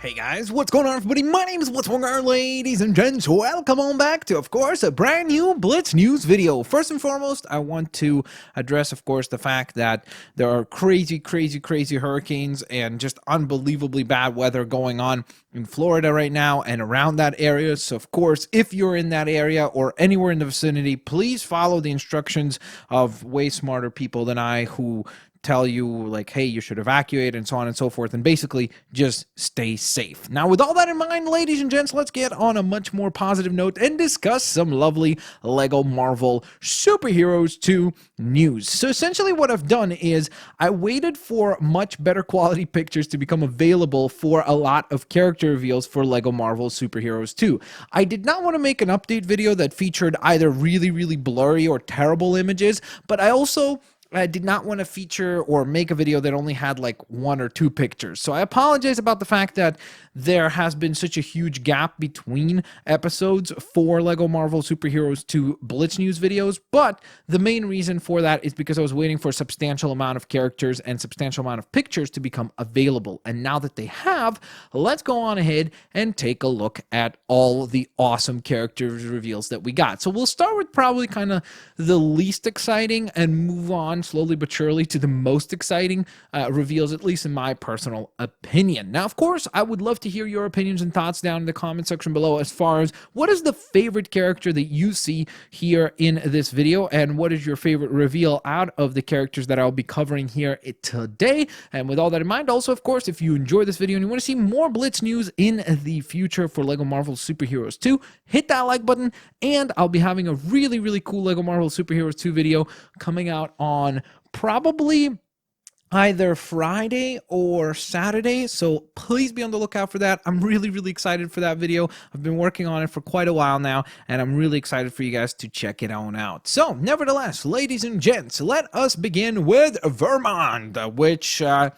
Hey guys, what's going on everybody? My name is Blitzwinger, ladies and gents. Welcome on back to, of course, a brand new Blitz News video. First and foremost, I want to address, of course, the fact that there are crazy hurricanes and just unbelievably bad weather going on in Florida right now and around that area. So, of course, if you're in that area or anywhere in the vicinity, please follow the instructions of way smarter people than I who tell you like, hey, you should evacuate and so on and so forth, and basically just stay safe. Now, with all that in mind, ladies and gents, let's get on a much more positive note and discuss some lovely Lego Marvel Superheroes 2 news. So essentially what I've done is I waited for much better quality pictures to become available for a lot of character reveals for Lego Marvel Superheroes 2. I did not want to make an update video that featured either really blurry or terrible images, but I did not want to feature or make a video that only had like one or two pictures. So I apologize about the fact that there has been such a huge gap between episodes for Lego Marvel Superheroes 2 Blitz News videos, but the main reason for that is because I was waiting for a substantial amount of characters and substantial amount of pictures to become available. And now that they have, let's go on ahead and take a look at all the awesome character reveals that we got. So we'll start with probably kind of the least exciting and move on slowly but surely to the most exciting reveals, at least in my personal opinion. Now, of course, I would love to hear your opinions and thoughts down in the comment section below as far as what is the favorite character that you see here in this video, and what is your favorite reveal out of the characters that I'll be covering here today. And with all that in mind, also, of course, if you enjoy this video and you want to see more Blitz news in the future for Lego Marvel Superheroes 2, hit that like button, and I'll be having a really cool Lego Marvel Superheroes 2 video coming out on probably either Friday or Saturday, so please be on the lookout for that. I'm really excited for that video. I've been working on it for quite a while now, and I'm really excited for you guys to check it on out. So, nevertheless, ladies and gents, let us begin with Vermont, which I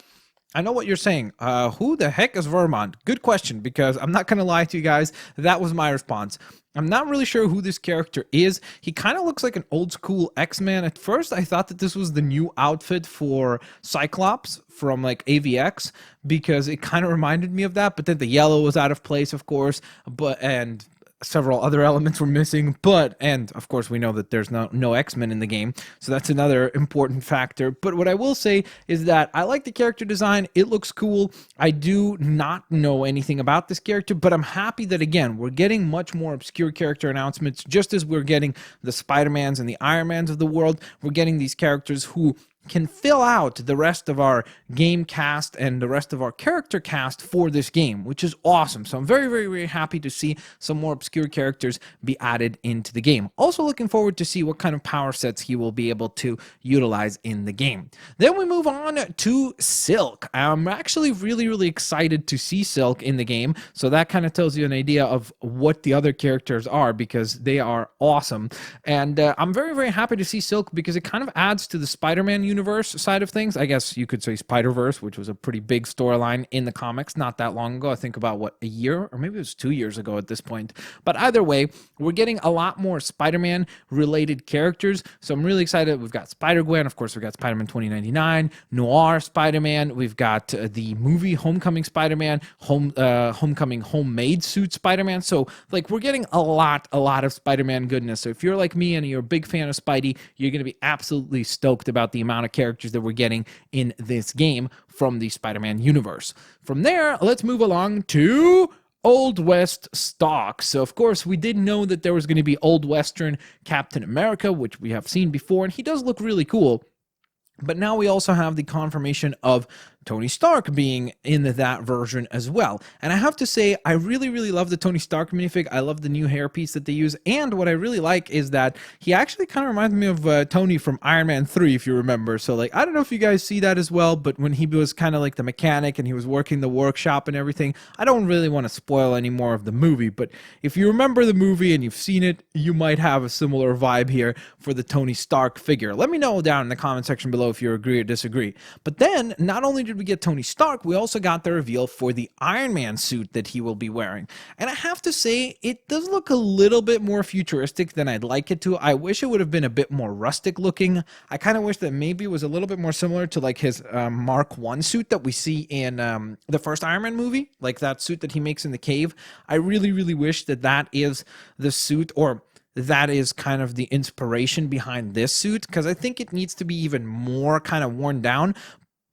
know what you're saying. Who the heck is Vermont? Good question, because I'm not going to lie to you guys. That was my response. I'm not really sure who this character is. He kind of looks like an old school X-Man. At first, I thought that this was the new outfit for Cyclops from like AVX, because it kind of reminded me of that. But then the yellow was out of place, of course, and several other elements were missing, and of course we know that there's no X-Men in the game, so that's another important factor. But what I will say is that I like the character design. It looks cool. I do not know anything about this character, but I'm happy that, again, we're getting much more obscure character announcements. Just as we're getting the Spider-Mans and the Iron Mans of the world, we're getting these characters who can fill out the rest of our game cast and the rest of our character cast for this game, which is awesome. So I'm very happy to see some more obscure characters be added into the game. Also looking forward to see what kind of power sets he will be able to utilize in the game. Then we move on to Silk. I'm actually really excited to see Silk in the game, so that kind of tells you an idea of what the other characters are, because they are awesome. And I'm very happy to see Silk, because it kind of adds to the Spider-Man universe side of things. I guess you could say Spider-Verse, which was a pretty big storyline in the comics not that long ago. I think about a year, or maybe it was 2 years ago at this point. But either way, we're getting a lot more Spider-Man related characters, so I'm really excited. We've got Spider-Gwen, of course, we've got Spider-Man 2099, Noir Spider-Man, we've got the movie Homecoming Spider-Man, Homecoming Homemade Suit Spider-Man. So like, we're getting a lot of Spider-Man goodness. So if you're like me and you're a big fan of Spidey, you're going to be absolutely stoked about the amount of characters that we're getting in this game from the Spider-Man universe. From there, let's move along to Old West stock. So of course we did know that there was going to be Old Western Captain America, which we have seen before, and he does look really cool. But now we also have the confirmation of Tony Stark being in that version as well. And I have to say, I really love the Tony Stark minifig. I love the new hairpiece that they use. And what I really like is that he actually kind of reminds me of Tony from Iron Man 3, if you remember. So like, I don't know if you guys see that as well, but when he was kind of like the mechanic and he was working the workshop and everything, I don't really want to spoil any more of the movie, but if you remember the movie and you've seen it, you might have a similar vibe here for the Tony Stark figure. Let me know down in the comment section below if you agree or disagree. But then, not only did did we get Tony Stark, we also got the reveal for the Iron Man suit that he will be wearing. And I have to say, it does look a little bit more futuristic than I'd like it to. I wish it would have been a bit more rustic looking. I kind of wish that maybe it was a little bit more similar to like his Mark 1 suit that we see in the first Iron Man movie, like that suit that he makes in the cave. I really, really wish that that is the suit, or that is kind of the inspiration behind this suit, because I think it needs to be even more kind of worn down.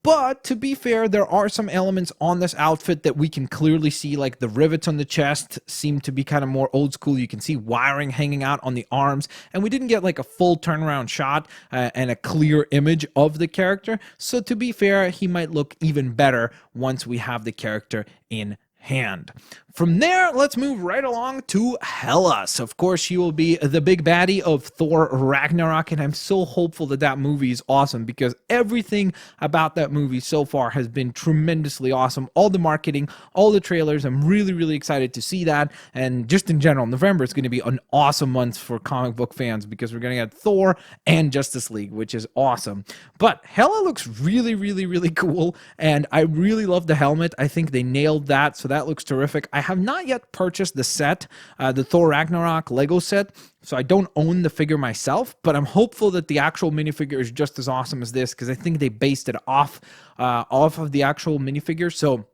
But to be fair, there are some elements on this outfit that we can clearly see, like the rivets on the chest seem to be kind of more old school. You can see wiring hanging out on the arms, and we didn't get like a full turnaround shot and a clear image of the character. So to be fair, he might look even better once we have the character in hand. From there, let's move right along to Hela. Of course, she will be the big baddie of Thor Ragnarok, and I'm so hopeful that that movie is awesome, because everything about that movie so far has been tremendously awesome. All the marketing, all the trailers, I'm really, really excited to see that. And just in general, November is going to be an awesome month for comic book fans, because we're going to get Thor and Justice League, which is awesome. But Hela looks really, really, really cool, and I really love the helmet. I think they nailed that, so that looks terrific. I have not yet purchased the set, the Thor Ragnarok Lego set, so I don't own the figure myself, but I'm hopeful that the actual minifigure is just as awesome as this, because I think they based it off of the actual minifigure. So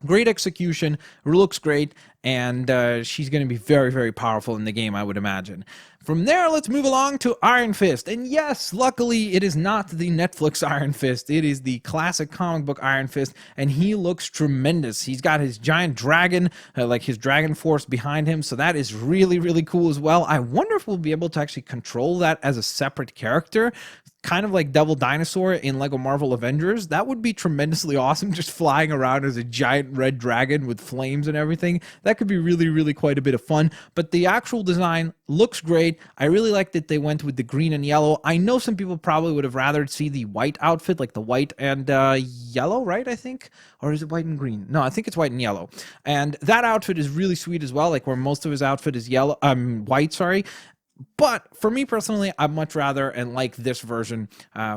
great execution, looks great, and she's going to be very, very powerful in the game, I would imagine. From there, let's move along to Iron Fist. And yes, luckily, it is not the Netflix Iron Fist. It is the classic comic book Iron Fist, and he looks tremendous. He's got his giant dragon, like his dragon force behind him, so that is really, really cool as well. I wonder if we'll be able to actually control that as a separate character, kind of like Devil Dinosaur in Lego Marvel Avengers. That would be tremendously awesome, just flying around as a giant red dragon with flames and everything. That could be really, really quite a bit of fun. But the actual design looks great. I really like that they went with the green and yellow. I know some people probably would have rather see the white outfit, like the white and yellow, right, I think? Or is it white and green? No, I think it's white and yellow. And that outfit is really sweet as well, like where most of his outfit is yellow, white, sorry. But for me personally, I'd much rather and like this version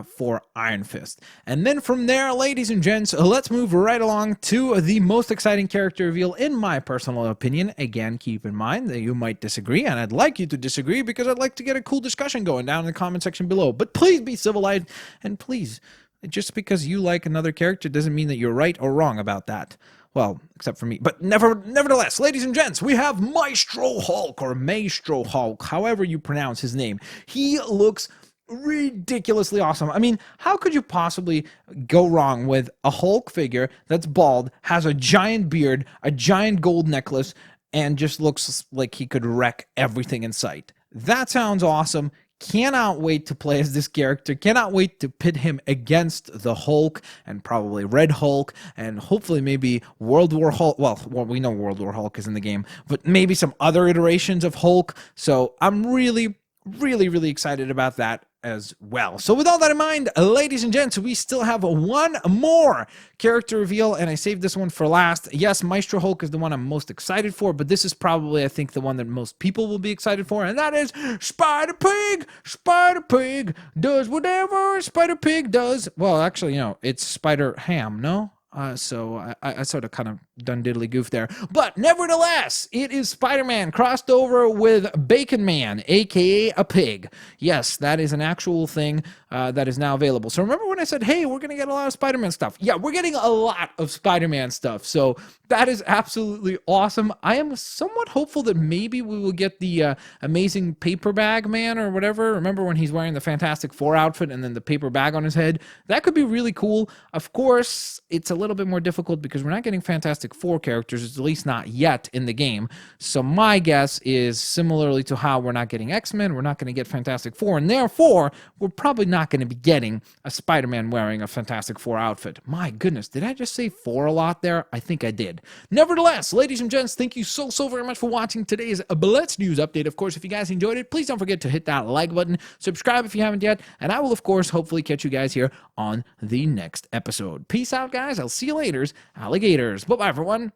for Iron Fist. And then from there, ladies and gents, let's move right along to the most exciting character reveal, in my personal opinion. Again, keep in mind that you might disagree, and I'd like you to disagree, because I'd like to get a cool discussion going down in the comment section below. But please be civilized, and please, just because you like another character doesn't mean that you're right or wrong about that. Well, except for me. But nevertheless, ladies and gents, we have Maestro Hulk, or Maestro Hulk, however you pronounce his name. He looks ridiculously awesome. I mean, how could you possibly go wrong with a Hulk figure that's bald, has a giant beard, a giant gold necklace, and just looks like he could wreck everything in sight? That sounds awesome. Cannot wait to play as this character. Cannot wait to pit him against the Hulk, and probably Red Hulk, and hopefully maybe World War Hulk. Well, we know World War Hulk is in the game, but maybe some other iterations of Hulk. So I'm really, really, really excited about that as well. So with all that in mind, ladies and gents, we still have one more character reveal, and I saved this one for last. Yes, Maestro Hulk is the one I'm most excited for, but this is probably, I think, the one that most people will be excited for, and that is Spider-Pig. Spider-Pig does whatever Spider-Pig does. Well, actually, you know, it's Spider-Ham, no? So I sort of kind of done diddly goof there. But nevertheless, it is Spider-Man crossed over with Bacon Man, aka a pig. Yes, that is an actual thing that is now available. So remember when I said, hey, we're going to get a lot of Spider-Man stuff? Yeah, we're getting a lot of Spider-Man stuff. So that is absolutely awesome. I am somewhat hopeful that maybe we will get the amazing paper bag man or whatever. Remember when he's wearing the Fantastic Four outfit and then the paper bag on his head? That could be really cool. Of course, it's a little bit more difficult because we're not getting Fantastic Four characters, at least not yet in the game. So my guess is, similarly to how we're not getting X-Men, we're not going to get Fantastic Four, and therefore we're probably not going to be getting a Spider-Man wearing a Fantastic Four outfit. My goodness, did I just say four a lot there? I think I did. Nevertheless, ladies and gents, thank you so very much for watching today's Blitz News Update. Of course, if you guys enjoyed it, please don't forget to hit that like button, subscribe if you haven't yet, and I will, of course, hopefully catch you guys here on the next episode. Peace out, guys. I'll see you later, alligators. Bye-bye, everyone.